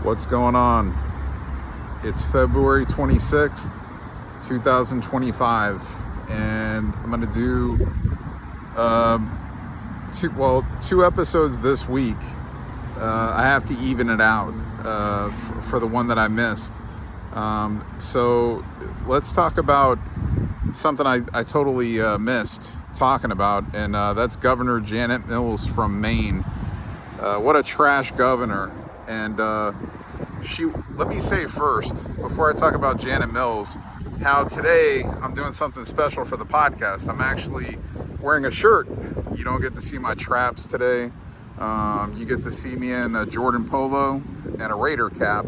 What's going on? It's February 26th, 2025, and I'm going to do two episodes this week. I have to even it out for the one that I missed. So let's talk about something I totally missed talking about, and that's Governor Janet Mills from Maine. What a trash governor. And let me say first, before I talk about Janet Mills, how today I'm doing something special for the podcast. I'm actually wearing a shirt. You don't get to see my traps today. You get to see me in a Jordan polo and a Raider cap.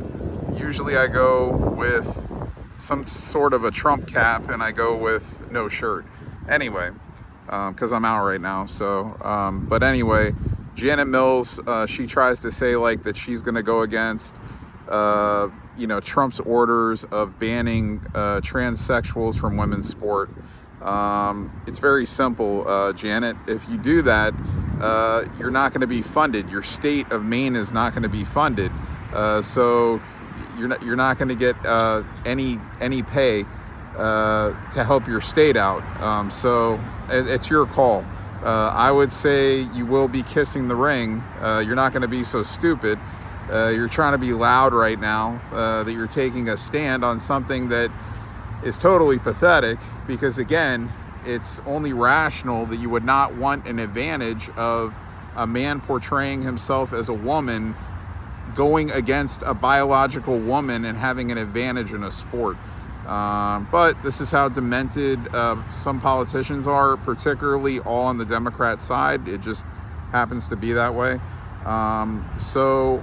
Usually I go with some sort of a Trump cap, and I go with no shirt. Anyway, because I'm out right now. So, but anyway, Janet Mills, she tries to say like that she's going to go against, Trump's orders of banning transsexuals from women's sport. It's very simple, Janet. If you do that, you're not going to be funded. Your state of Maine is not going to be funded. So you're not going to get any pay to help your state out. So it's your call. I would say you will be kissing the ring. You're not going to be so stupid. You're trying to be loud right now, that you're taking a stand on something that is totally pathetic, because again, it's only rational that you would not want an advantage of a man portraying himself as a woman going against a biological woman and having an advantage in a sport. But this is how demented some politicians are, particularly all on the Democrat side. It just happens to be that way. So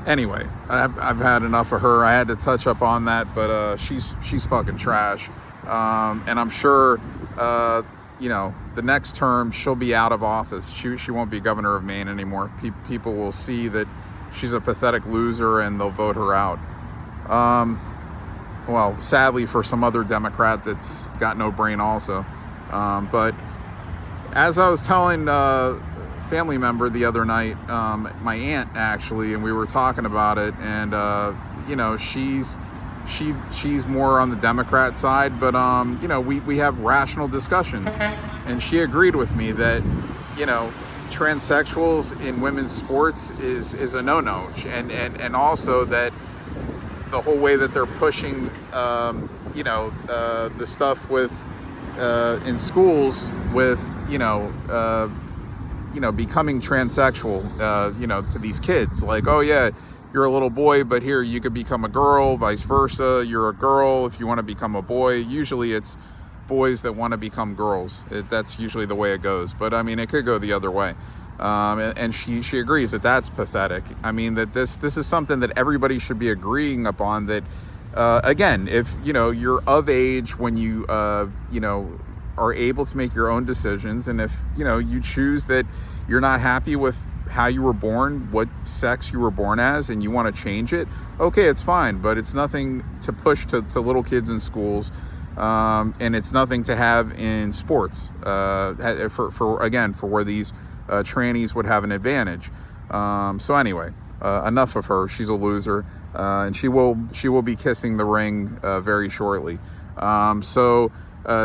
anyway, I've had enough of her. I had to touch up on that, but she's fucking trash. And I'm sure the next term she'll be out of office. She won't be governor of Maine anymore. People will see that she's a pathetic loser and they'll vote her out. Well, sadly for some other Democrat that's got no brain also. But as I was telling a family member the other night, my aunt actually, and we were talking about it, and she's more on the Democrat side, but we have rational discussions, and she agreed with me that transsexuals in women's sports is a no-no, and also that the whole way that they're pushing the stuff with in schools with becoming transsexual to these kids, like, oh yeah, you're a little boy, but here you could become a girl, vice versa. You're a girl if you want to become a boy. Usually it's boys that want to become girls. That's usually the way it goes, but I mean, it could go the other way. And she agrees that that's pathetic. I mean, that this is something that everybody should be agreeing upon, that again, if you're of age when you are able to make your own decisions, and if you choose that you're not happy with how you were born, what sex you were born as, and you want to change it, okay, it's fine, but it's nothing to push to little kids in schools, and it's nothing to have in sports for where these trannies would have an advantage. So anyway, enough of her. She's a loser, and she will be kissing the ring very shortly. So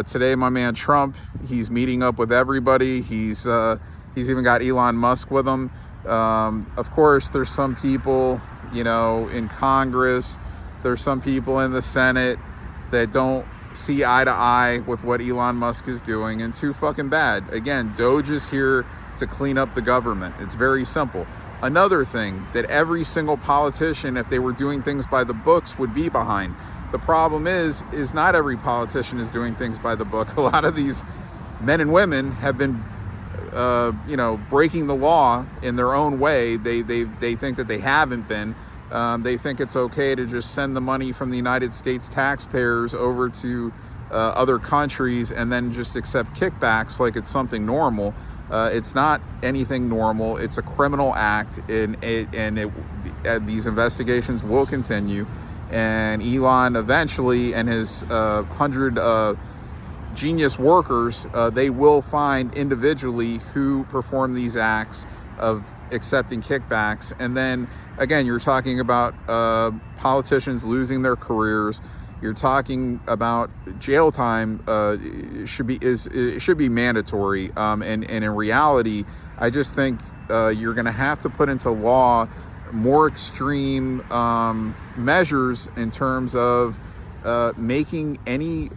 today, my man Trump, he's meeting up with everybody. He's even got Elon Musk with him. Of course, there's some people, in Congress, there's some people in the Senate that don't see eye to eye with what Elon Musk is doing, and too fucking bad. Again, Doge is here to clean up the government. It's very simple. Another thing that every single politician, if they were doing things by the books, would be behind. The problem is not every politician is doing things by the book. A lot of these men and women have been breaking the law in their own way. They think that they haven't been. They think it's okay to just send the money from the United States taxpayers over to other countries and then just accept kickbacks like it's something normal. It's not anything normal. It's a criminal act, and these investigations will continue. And Elon eventually, and his 100 genius workers, they will find individually who perform these acts of accepting kickbacks. And then again, you're talking about politicians losing their careers. You're talking about jail time. It should be mandatory. And in reality, I just think you're going to have to put into law more extreme measures in terms of making any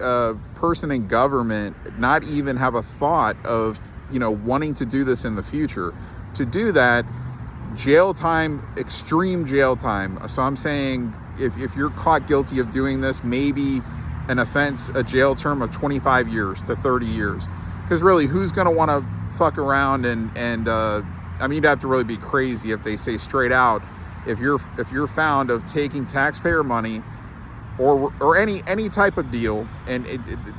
person in government not even have a thought of, wanting to do this in the future. To do that, jail time, extreme jail time. So I'm saying if you're caught guilty of doing this, maybe an offense, a jail term of 25 years to 30 years. Because really, who's going to want to fuck around and I mean, you'd have to really be crazy if they say straight out, if you're found of taking taxpayer money or any type of deal and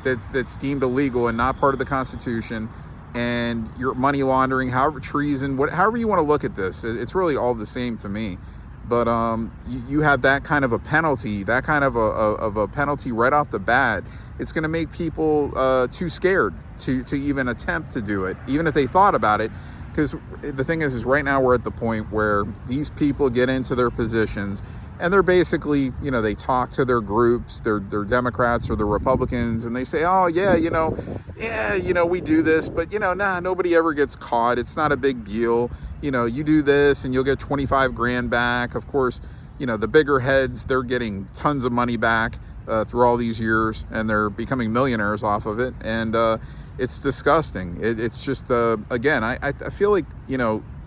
that's deemed illegal and not part of the Constitution, and you're money laundering, however, treason, however you want to look at this, it's really all the same to me. But you have that kind of a penalty, of a penalty right off the bat. It's going to make people too scared to even attempt to do it, even if they thought about it. Because the thing is right now we're at the point where these people get into their positions and they're basically, they talk to their groups, they're Democrats or the Republicans, and they say, oh yeah, we do this, but nobody ever gets caught. It's not a big deal. You do this and you'll get 25 grand back. Of course, the bigger heads, they're getting tons of money back through all these years, and they're becoming millionaires off of it. And it's disgusting. It's just, again, I feel like,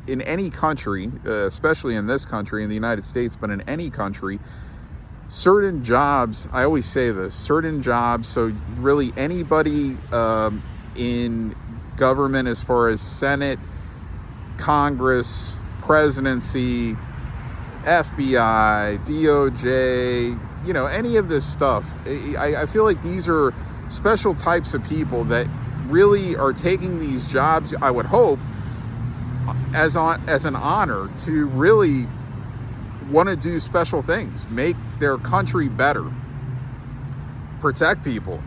in any country, especially in this country, in the United States, but in any country, certain jobs, I always say this, certain jobs, so really anybody in government as far as Senate, Congress, presidency, FBI, DOJ, any of this stuff, I feel like these are special types of people that really are taking these jobs, I would hope, as an honor to really want to do special things, make their country better, protect people,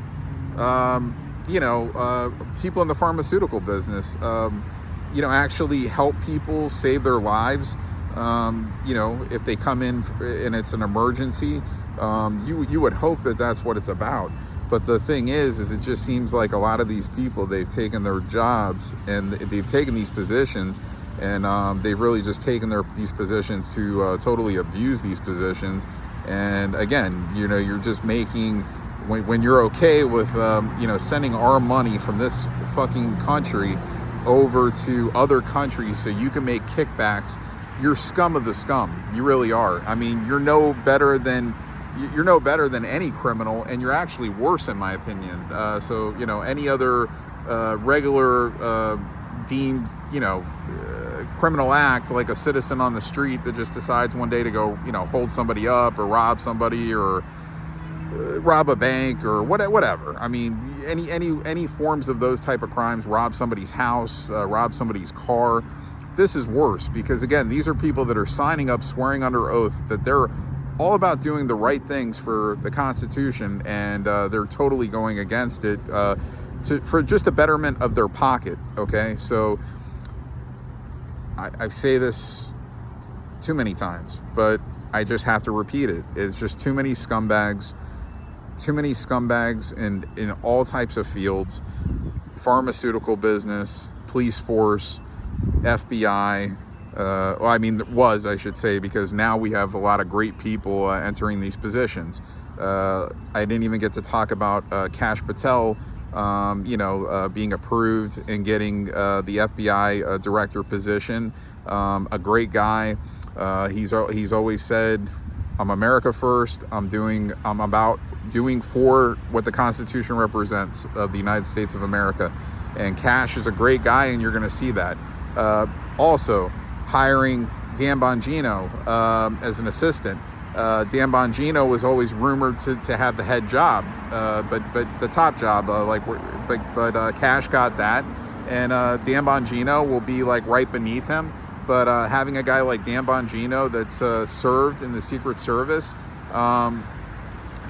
people in the pharmaceutical business, actually help people save their lives. If they come in and it's an emergency, you would hope that that's what it's about. But the thing is it just seems like a lot of these people, they've taken their jobs and they've taken these positions, and they've really just taken these positions to totally abuse these positions. And again, you're just making, when you're okay with, sending our money from this fucking country over to other countries so you can make kickbacks, you're scum of the scum. You really are. I mean, you're no better than any criminal, and you're actually worse in my opinion. So any other regular deemed criminal act, like a citizen on the street that just decides one day to go hold somebody up or rob somebody or rob a bank or whatever. I mean, any forms of those type of crimes, rob somebody's house, rob somebody's car. This is worse because again, these are people that are signing up, swearing under oath that they're all about doing the right things for the Constitution, and they're totally going against it for just the betterment of their pocket. Okay, so I say this too many times, but I just have to repeat it. It's just too many scumbags in all types of fields: pharmaceutical business, police force, FBI. I should say, because now we have a lot of great people entering these positions. I didn't even get to talk about Kash Patel, being approved and getting the FBI director position. A great guy. He's always said, "I'm America first. I'm about doing for what the Constitution represents of the United States of America." And Kash is a great guy, and you're going to see that. Also, hiring Dan Bongino as an assistant. Dan Bongino was always rumored to have the head job, but the top job, but Kash got that, and Dan Bongino will be like right beneath him. But having a guy like Dan Bongino that's served in the Secret Service, and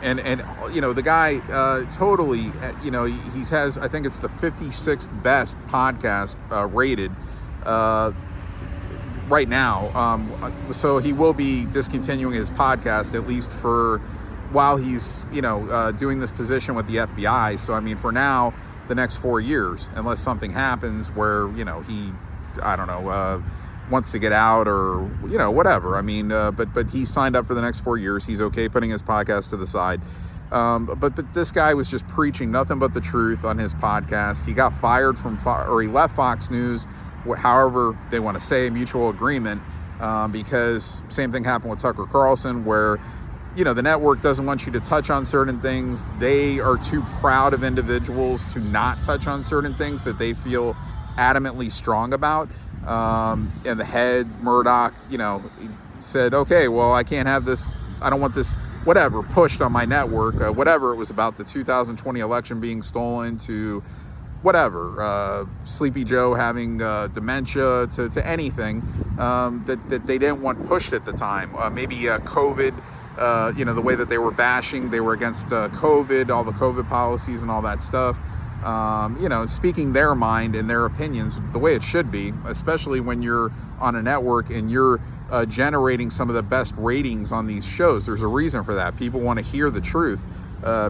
the guy totally, he has, I think it's the 56th best podcast rated. right now. So he will be discontinuing his podcast, at least for while he's, doing this position with the FBI. So, I mean, for now, the next 4 years, unless something happens where, he, I don't know, wants to get out or, whatever. I mean, but he signed up for the next 4 years. He's okay putting his podcast to the side. But this guy was just preaching nothing but the truth on his podcast. He got fired or he left Fox News, however they want to say, mutual agreement, because same thing happened with Tucker Carlson, where, the network doesn't want you to touch on certain things. They are too proud of individuals to not touch on certain things that they feel adamantly strong about. And the head, Murdoch, said, okay, well, I can't have this. I don't want this, whatever, pushed on my network, whatever it was about the 2020 election being stolen to whatever, Sleepy Joe having dementia to anything that they didn't want pushed at the time. Maybe COVID, the way that they were bashing, they were against COVID, all the COVID policies and all that stuff. Speaking their mind and their opinions the way it should be, especially when you're on a network and you're generating some of the best ratings on these shows. There's a reason for that. People want to hear the truth.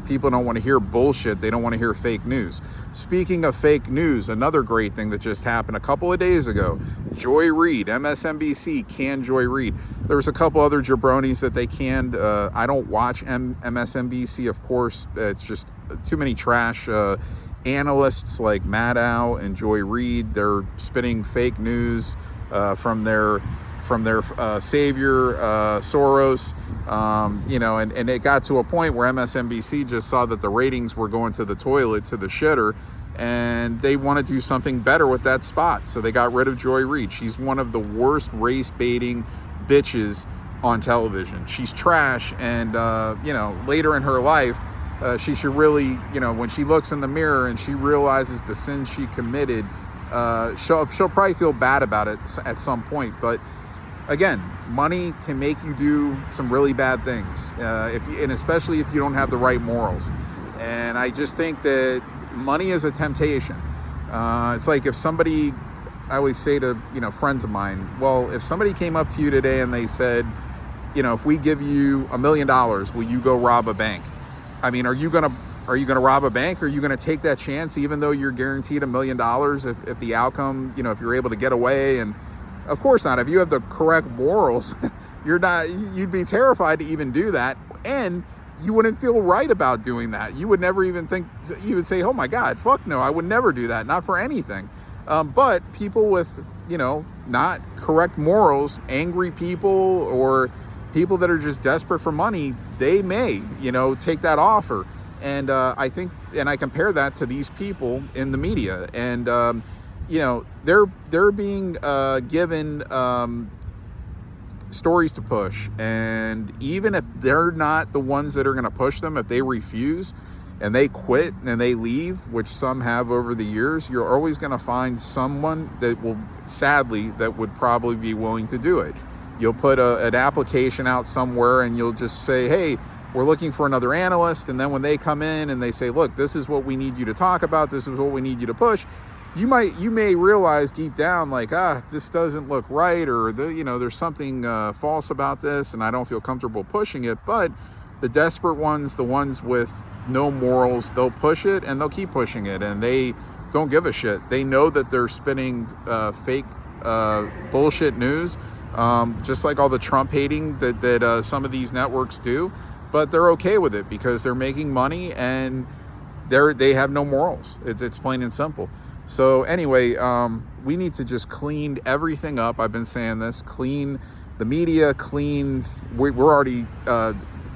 People don't want to hear bullshit. They don't want to hear fake news. Speaking of fake news, another great thing that just happened a couple of days ago, Joy Reid, MSNBC canned Joy Reid. There was a couple other jabronis that they canned. I don't watch MSNBC, of course. It's just too many trash analysts like Maddow and Joy Reid. They're spitting fake news from their savior, Soros, and it got to a point where MSNBC just saw that the ratings were going to the toilet, to the shitter, and they want to do something better with that spot. So they got rid of Joy Reid. She's one of the worst race-baiting bitches on television. She's trash, and, later in her life, she should really, when she looks in the mirror and she realizes the sin she committed, she'll probably feel bad about it at some point. But again, money can make you do some really bad things, and especially if you don't have the right morals. And I just think that money is a temptation. It's like if somebody, I always say to friends of mine, well, if somebody came up to you today and they said, if we give you $1 million, will you go rob a bank? I mean, are you gonna rob a bank? Or are you gonna take that chance, even though you're guaranteed $1 million if the outcome, if you're able to get away? And of course not. If you have the correct morals, you'd be terrified to even do that. And you wouldn't feel right about doing that. You would never even think, you would say, oh my God, fuck no, I would never do that. Not for anything. But people with, not correct morals, angry people, or people that are just desperate for money, they may, take that offer. And I think, and I compare that to these people in the media. And, they're being given stories to push, and even if they're not the ones that are going to push them, if they refuse and they quit and they leave, which some have over the years, you're always going to find someone that will, sadly, that would probably be willing to do it. You'll put an application out somewhere and you'll just say, hey, we're looking for another analyst. And then when they come in and they say, look, this is what we need you to talk about, this is what we need you to push, you may realize deep down, like, this doesn't look right, or there's something false about this, and I don't feel comfortable pushing it. But the desperate ones, the ones with no morals, they'll push it and they'll keep pushing it, and they don't give a shit. They know that they're spinning fake bullshit news, just like all the Trump hating that some of these networks do. But they're okay with it because they're making money and they have no morals. It's plain and simple. So anyway, we need to just clean everything up. I've been saying this, clean the media, we're already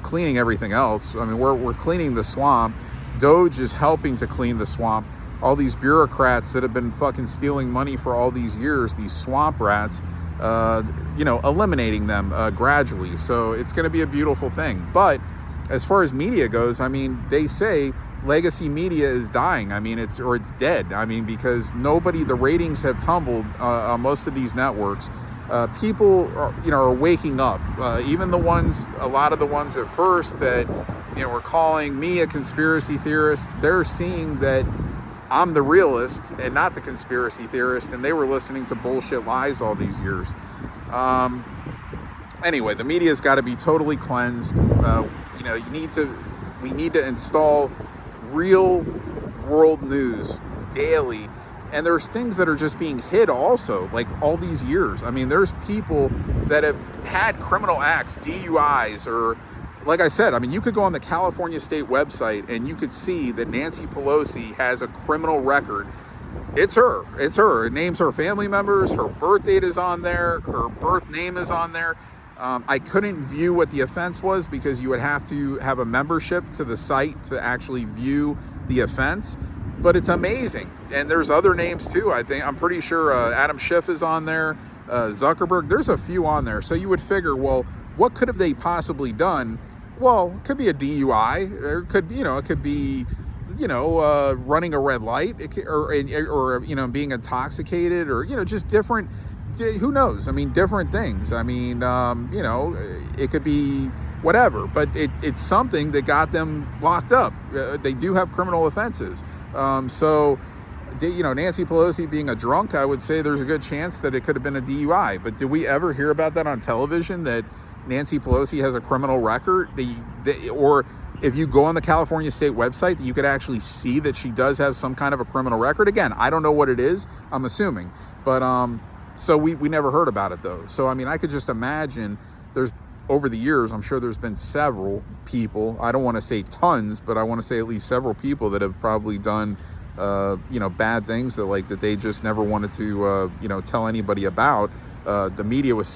cleaning everything else. I mean, we're cleaning the swamp. Doge is helping to clean the swamp. All these bureaucrats that have been fucking stealing money for all these years, these swamp rats, eliminating them gradually. So it's going to be a beautiful thing. But as far as media goes, I mean, they say legacy media is dying. I mean, it's dead. I mean, because the ratings have tumbled on most of these networks. People are waking up. Even a lot of the ones at first that, were calling me a conspiracy theorist, they're seeing that I'm the realist and not the conspiracy theorist, and they were listening to bullshit lies all these years. Anyway, the media's got to be totally cleansed. You know, we need to install real world news daily. And there's things that are just being hid also, like all these years. I mean, there's people that have had criminal acts, DUIs, or like I said, I mean, you could go on the California State website and you could see that Nancy Pelosi has a criminal record. It's her. It's her. It names her family members. Her birth date is on there. Her birth name is on there. I couldn't view what the offense was because you would have to have a membership to the site to actually view the offense. But it's amazing. And there's other names too. I'm pretty sure Adam Schiff is on there. Zuckerberg. There's a few on there. So you would figure, well, what could have they possibly done? Well, it could be a DUI. Or it could, it could be, running a red light, or being intoxicated, or just different. Who knows? I mean, different things. I mean, it could be whatever, but it's something that got them locked up. They do have criminal offenses. So, Nancy Pelosi being a drunk, I would say there's a good chance that it could have been a DUI. But did we ever hear about that on television, that Nancy Pelosi has a criminal record? Or if you go on the California State website, you could actually see that she does have some kind of a criminal record. Again, I don't know what it is. I'm assuming. But so we never heard about it, though. So, I mean, I could just imagine over the years, I'm sure there's been several people, I don't want to say tons, but I want to say at least several people that have probably done, bad things that they just never wanted to, tell anybody about. The media was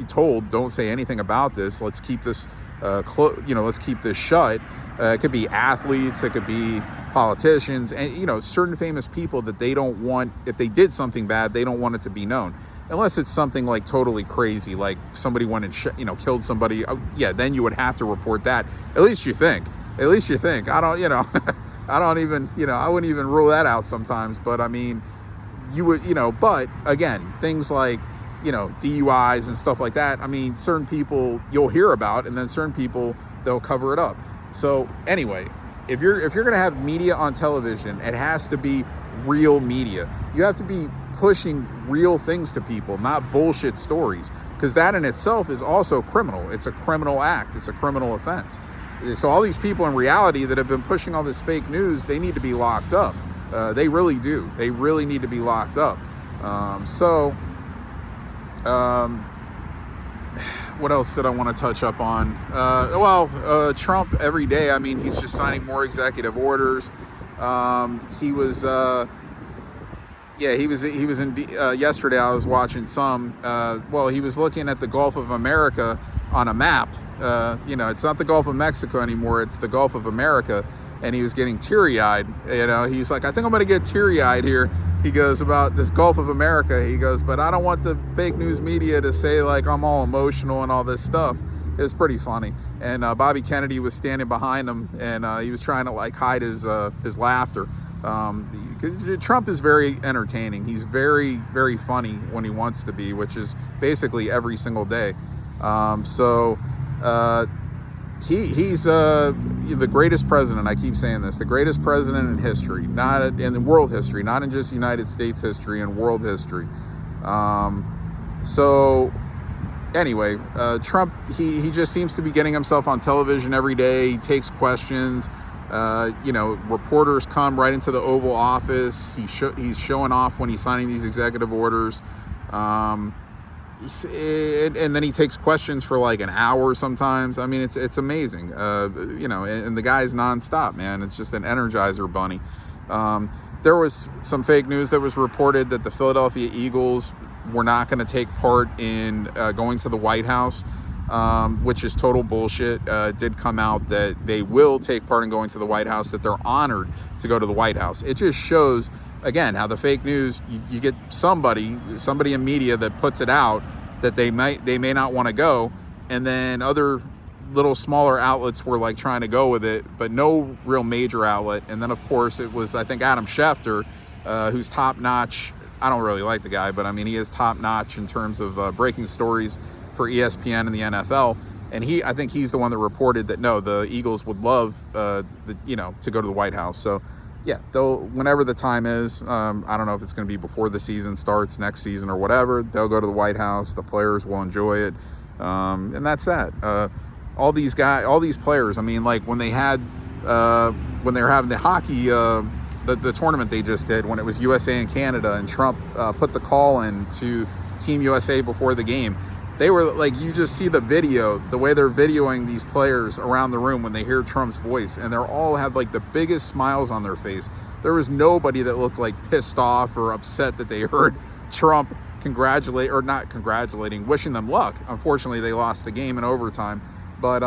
told, don't say anything about this. Let's keep this, let's keep this shut. It could be athletes, it could be politicians, and, certain famous people that they don't want, if they did something bad, they don't want it to be known. Unless it's something like totally crazy, like somebody went and, killed somebody. Yeah, then you would have to report that. At least you think. I don't, I don't even, I wouldn't even rule that out sometimes. But I mean, you would, but again, things like, DUIs and stuff like that. I mean, certain people you'll hear about, and then certain people, they'll cover it up. So anyway, if you're going to have media on television, it has to be real media. You have to be pushing real things to people, not bullshit stories, because that in itself is also criminal. It's a criminal act. It's a criminal offense. So all these people in reality that have been pushing all this fake news, they need to be locked up. They really do. They really need to be locked up. What else did I want to touch up on? Trump every day. I mean, he's just signing more executive orders. He was in yesterday. I was watching some. He was looking at the Gulf of America on a map. It's not the Gulf of Mexico anymore. It's the Gulf of America, and he was getting teary-eyed. He's like, I think I'm going to get teary-eyed here. He goes, about this Gulf of America. He goes, but I don't want the fake news media to say like I'm all emotional and all this stuff. It was pretty funny. And Bobby Kennedy was standing behind him, and he was trying to like hide his laughter. Trump is very entertaining. He's very, very funny when he wants to be, which is basically every single day. He's the greatest president. I keep saying this, the greatest president in history, not in world history, not in just United States history, and world history. Anyway, Trump, he just seems to be getting himself on television every day. He takes questions. Reporters come right into the Oval Office. He's showing off when he's signing these executive orders. And then he takes questions for like an hour sometimes. I mean, it's amazing. And the guy's nonstop, man. It's just an Energizer bunny. There was some fake news that was reported that the Philadelphia Eagles were not going to take part in going to the White House, which is total bullshit. It did come out that they will take part in going to the White House, that they're honored to go to the White House. It just shows, again, how the fake news, you get somebody in media that puts it out that they may not want to go, and then other little smaller outlets were like trying to go with it, but no real major outlet. And then of course it was, I think, Adam Schefter, who's top notch. I don't really like the guy, but I mean, he is top notch in terms of breaking stories for ESPN and the NFL. And I think he's the one that reported that no, the Eagles would love to go to the White House. So yeah, they'll, whenever the time is, I don't know if it's going to be before the season starts next season or whatever, they'll go to the White House. The players will enjoy it. And that's that. All these players, I mean, like when they were having the hockey, the tournament they just did, when it was USA and Canada, and Trump put the call in to Team USA before the game, they were like, you just see the video, the way they're videoing these players around the room when they hear Trump's voice, and they're all have like the biggest smiles on their face. There was nobody that looked like pissed off or upset that they heard Trump wishing them luck. Unfortunately, they lost the game in overtime, but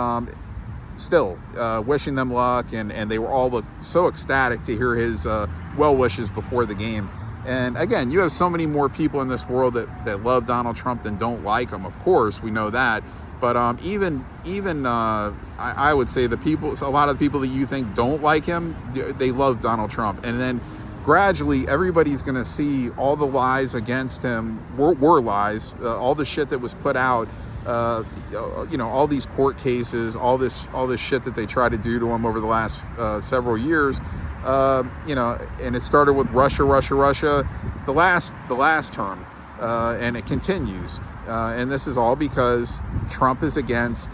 still wishing them luck, and they were all so ecstatic to hear his well wishes before the game. And again, you have so many more people in this world that love Donald Trump than don't like him. Of course, we know that. But even I would say a lot of the people that you think don't like him, they love Donald Trump. And then gradually, everybody's going to see all the lies against him were lies, all the shit that was put out, all these court cases, all this shit that they tried to do to him over the last several years. And it started with Russia, the last term, and it continues. And this is all because Trump is against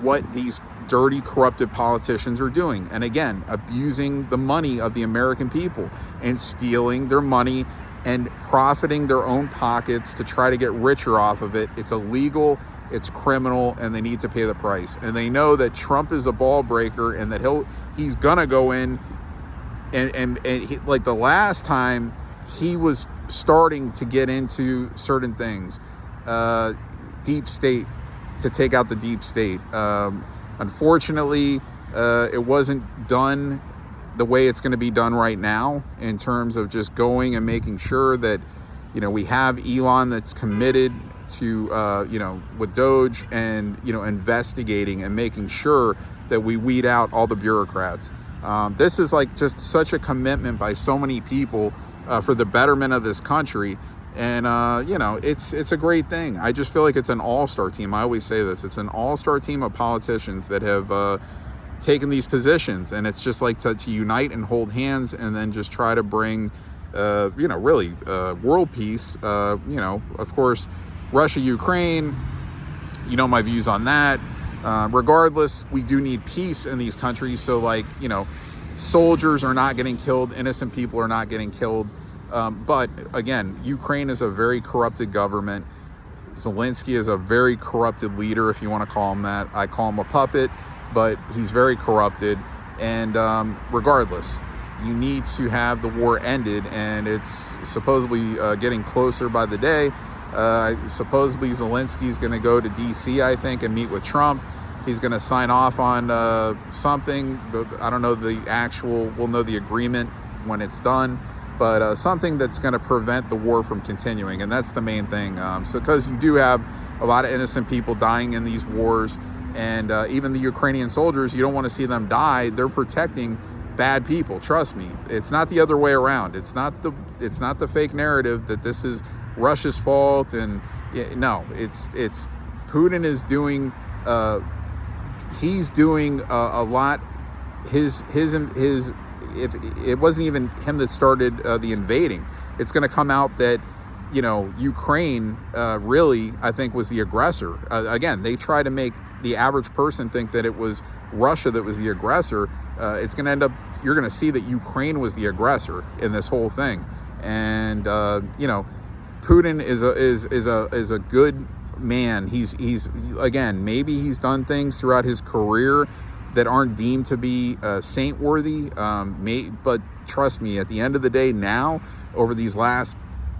what these dirty, corrupted politicians are doing. And again, abusing the money of the American people and stealing their money and profiting their own pockets to try to get richer off of it. It's illegal, it's criminal, and they need to pay the price. And they know that Trump is a ball breaker, and that he's gonna go in and like the last time he was starting to get into certain things, deep state, to take out the deep state. Unfortunately, it wasn't done the way it's going to be done right now, in terms of just going and making sure that, we have Elon that's committed to, with Doge, and, investigating and making sure that we weed out all the bureaucrats. This is like just such a commitment by so many people for the betterment of this country. And, it's a great thing. I just feel like it's an all-star team. I always say this. It's an all-star team of politicians that have taken these positions. And it's just like to unite and hold hands, and then just try to bring, really world peace. Of course, Russia, Ukraine, my views on that. Regardless, we do need peace in these countries. So soldiers are not getting killed. Innocent people are not getting killed. But again, Ukraine is a very corrupted government. Zelensky is a very corrupted leader, if you want to call him that. I call him a puppet, but he's very corrupted. And regardless, you need to have the war ended, and it's supposedly getting closer by the day. Supposedly Zelensky's going to go to D.C., I think, and meet with Trump. He's going to sign off on something. I don't know we'll know the agreement when it's done. But something that's going to prevent the war from continuing. And that's the main thing. So because you do have a lot of innocent people dying in these wars, and even the Ukrainian soldiers, you don't want to see them die. They're protecting bad people. Trust me. It's not the other way around. It's not the fake narrative that this is Russia's fault. And no, it's Putin is doing, he's doing a lot. His if it wasn't even him that started the invading, it's going to come out that, Ukraine really, I think, was the aggressor. Again, they try to make the average person think that it was Russia that was the aggressor. It's going to end up, you're going to see that Ukraine was the aggressor in this whole thing. And, Putin is a good man. He's again, maybe he's done things throughout his career that aren't deemed to be saint-worthy, but trust me, at the end of the day now, over these last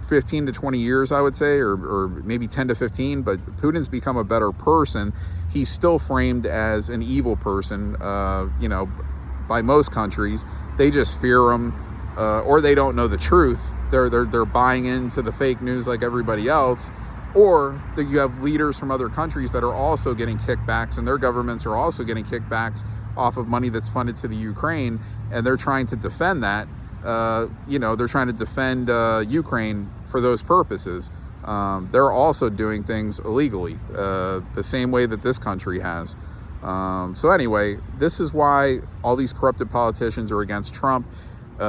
15 to 20 years, I would say, or maybe 10 to 15, but Putin's become a better person. He's still framed as an evil person, by most countries. They just fear him, or they don't know the truth. They're buying into the fake news like everybody else. Or that you have leaders from other countries that are also getting kickbacks, and their governments are also getting kickbacks off of money that's funded to the Ukraine, and they're trying to defend that. They're trying to defend Ukraine for those purposes. They're also doing things illegally, the same way that this country has. So anyway, this is why all these corrupted politicians are against Trump.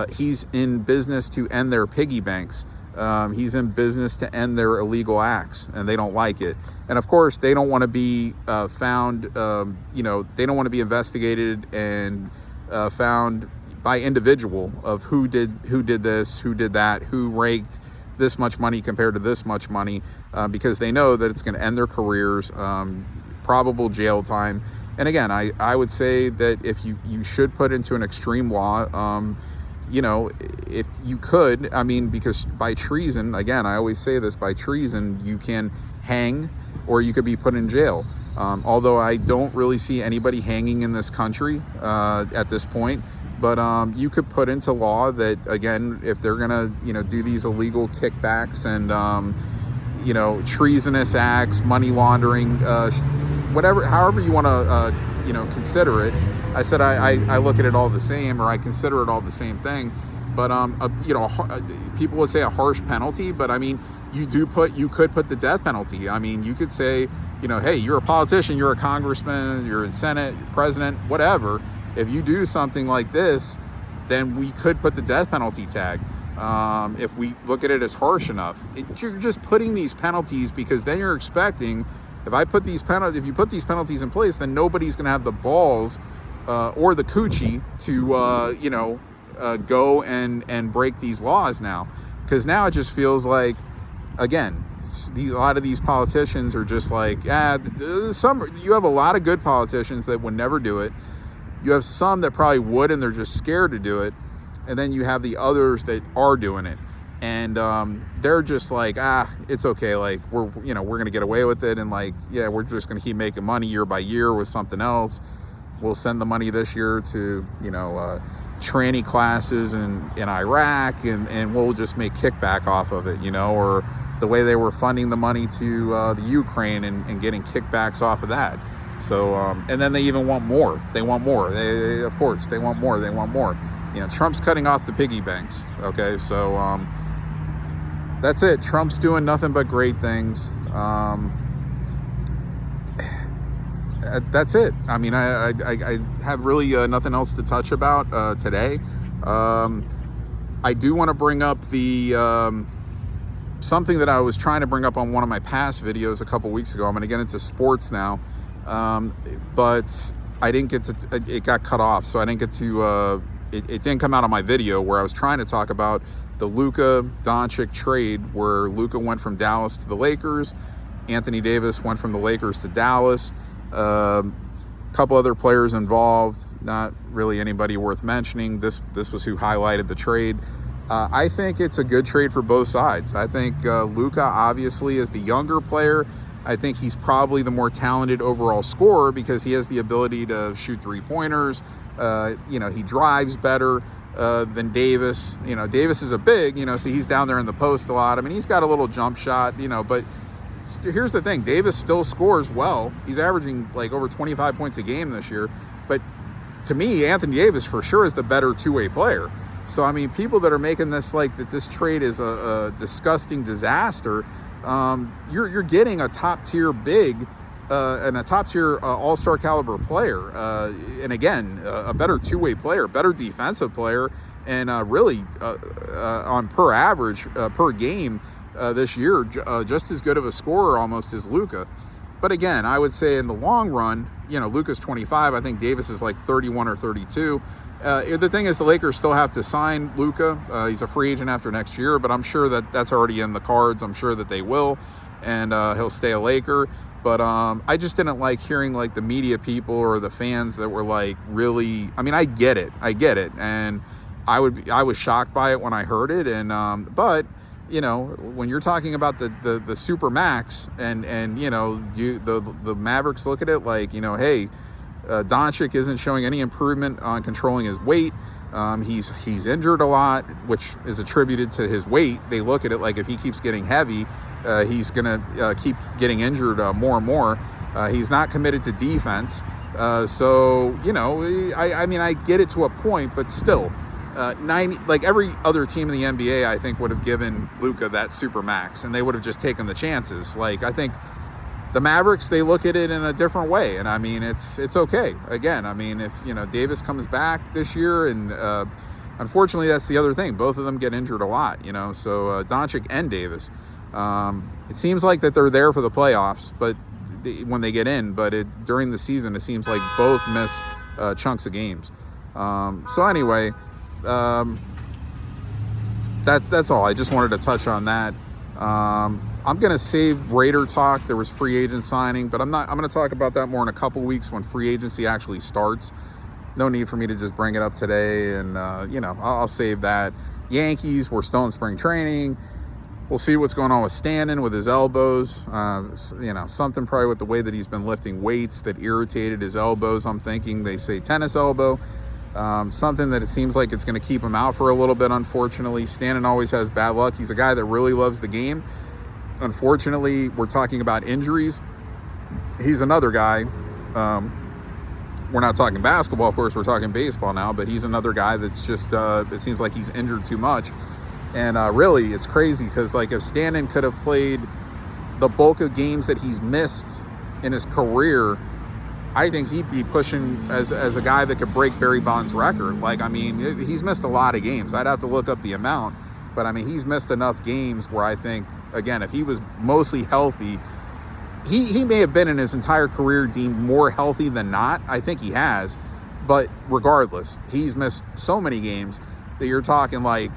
He's in business to end their piggy banks. He's in business to end their illegal acts, and they don't like it. And of course, they don't want to be found, they don't want to be investigated and found by individual of who did this, who did that, who raked this much money compared to this much money, because they know that it's going to end their careers, probable jail time. And again, I would say that if you should put into an extreme law, if you could, because by treason, again, I always say this, by treason, you can hang or you could be put in jail. Although I don't really see anybody hanging in this country at this point. But you could put into law that, again, if they're going to, do these illegal kickbacks and, treasonous acts, money laundering, however you want to, consider it. I said I look at it all the same, or I consider it all the same thing. But people would say a harsh penalty, but you could put the death penalty. You could say, hey, you're a politician, you're a congressman, you're in Senate, you're president, whatever. If you do something like this, then we could put the death penalty tag. If we look at it as harsh enough, you're just putting these penalties because then you're expecting, if you put these penalties in place, then nobody's going to have the balls or the coochie to go and break these laws now, because now it just feels like, again, a lot of these politicians are just like, you have a lot of good politicians that would never do it. You have some that probably would, and they're just scared to do it. And then you have the others that are doing it. And they're just like, it's okay. Like, we're going to get away with it. And we're just going to keep making money year by year with something else. We'll send the money this year to, tranny classes in Iraq, and we'll just make kickback off of it, or the way they were funding the money to the Ukraine and getting kickbacks off of that. So, and then they even want more. They want more. Of course, they want more. They want more. Trump's cutting off the piggy banks. Okay, so that's it. Trump's doing nothing but great things. That's it. I have really nothing else to touch about today. I do want to bring up the something that I was trying to bring up on one of my past videos a couple weeks ago. I'm going to get into sports now. But I didn't get to, it got cut off, so I didn't get to, it didn't come out on my video where I was trying to talk about the Luka Doncic trade, where Luka went from Dallas to the Lakers, Anthony Davis went from the Lakers to Dallas, couple other players involved, not really anybody worth mentioning. This was who highlighted the trade. I think it's a good trade for both sides. I think Luka obviously is the younger player. I think he's probably the more talented overall scorer because he has the ability to shoot three-pointers. He drives better than Davis. Davis is a big, so he's down there in the post a lot. He's got a little jump shot, but here's the thing. Davis still scores well. He's averaging like over 25 points a game this year. But to me, Anthony Davis for sure is the better two-way player. So, people that are making this like that this trade is a disgusting disaster, you're getting a top-tier big and a top-tier all-star caliber player. And again, a better two-way player, better defensive player, and really on per average, per game this year, just as good of a scorer almost as Luka. But again, I would say in the long run, Luka's 25. I think Davis is like 31 or 32. The thing is, the Lakers still have to sign Luka. He's a free agent after next year, but I'm sure that that's already in the cards. I'm sure that they will, and he'll stay a Laker. But I just didn't like hearing like the media people or the fans that were like really. I get it, and I was shocked by it when I heard it, and but when you're talking about the super max, and the Mavericks look at it like, hey, Doncic isn't showing any improvement on controlling his weight. He's injured a lot, which is attributed to his weight. They look at it like if he keeps getting heavy, he's gonna keep getting injured more and more. He's not committed to defense. So I get it to a point, but still, 90, like every other team in the NBA, I think would have given Luka that super max, and they would have just taken the chances. Like, I think the Mavericks, they look at it in a different way, and I mean, it's okay. Again, I mean, if Davis comes back this year, and unfortunately, that's the other thing. Both of them get injured a lot, So Doncic and Davis, it seems like that they're there for the playoffs, but when they get in, but during the season, it seems like both miss chunks of games. So anyway, that's all. I just wanted to touch on that. I'm going to save Raider talk. There was free agent signing, but I'm going to talk about that more in a couple weeks when free agency actually starts. No need for me to just bring it up today, and I'll save that. Yankees, we're still in spring training. We'll see what's going on with Stanton with his elbows. Something probably with the way that he's been lifting weights that irritated his elbows. I'm thinking they say tennis elbow. Something that it seems like it's going to keep him out for a little bit, unfortunately. Stanton always has bad luck. He's a guy that really loves the game. Unfortunately, we're talking about injuries. He's another guy. We're not talking basketball, of course, we're talking baseball now, but he's another guy that's just, it seems like he's injured too much. And really, it's crazy because, like, if Stanton could have played the bulk of games that he's missed in his career, I think he'd be pushing as a guy that could break Barry Bonds' record. Like, I mean, he's missed a lot of games. I'd have to look up the amount, but I mean, he's missed enough games where I think, again, if he was mostly healthy, he may have been in his entire career deemed more healthy than not. I think he has, but regardless, he's missed so many games that you're talking like,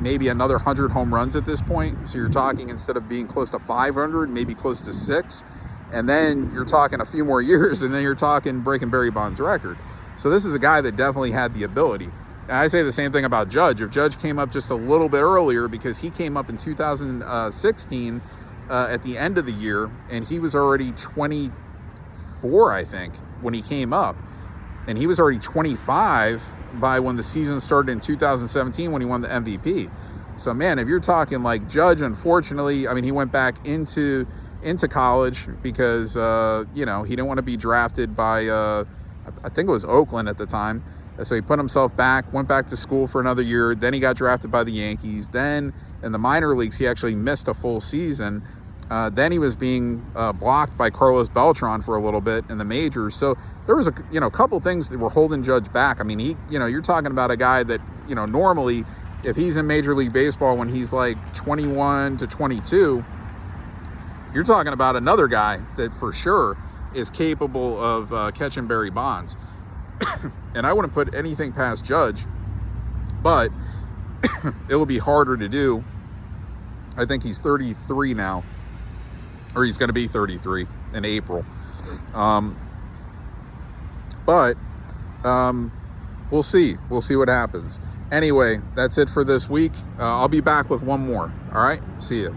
maybe another 100 home runs at this point. So you're talking, instead of being close to 500, maybe close to 6. And then you're talking a few more years, and then you're talking breaking Barry Bonds' record. So this is a guy that definitely had the ability. And I say the same thing about Judge. If Judge came up just a little bit earlier, because he came up in 2016 at the end of the year, and he was already 24, I think, when he came up. And he was already 25 by when the season started in 2017 when he won the MVP. So, man, if you're talking like Judge, unfortunately, I mean, he went back into college because, he didn't want to be drafted by, I think it was Oakland at the time. So he put himself back, went back to school for another year. Then he got drafted by the Yankees. Then in the minor leagues, he actually missed a full season. Then he was being blocked by Carlos Beltran for a little bit in the majors. So there was a couple things that were holding Judge back. I mean, you're talking about a guy that, normally if he's in Major League Baseball when he's like 21 to 22, you're talking about another guy that for sure is capable of catching Barry Bonds. And I wouldn't put anything past Judge, but it'll be harder to do. I think he's 33 now, or he's going to be 33 in April. But we'll see. We'll see what happens. Anyway, that's it for this week. I'll be back with one more. All right. See you.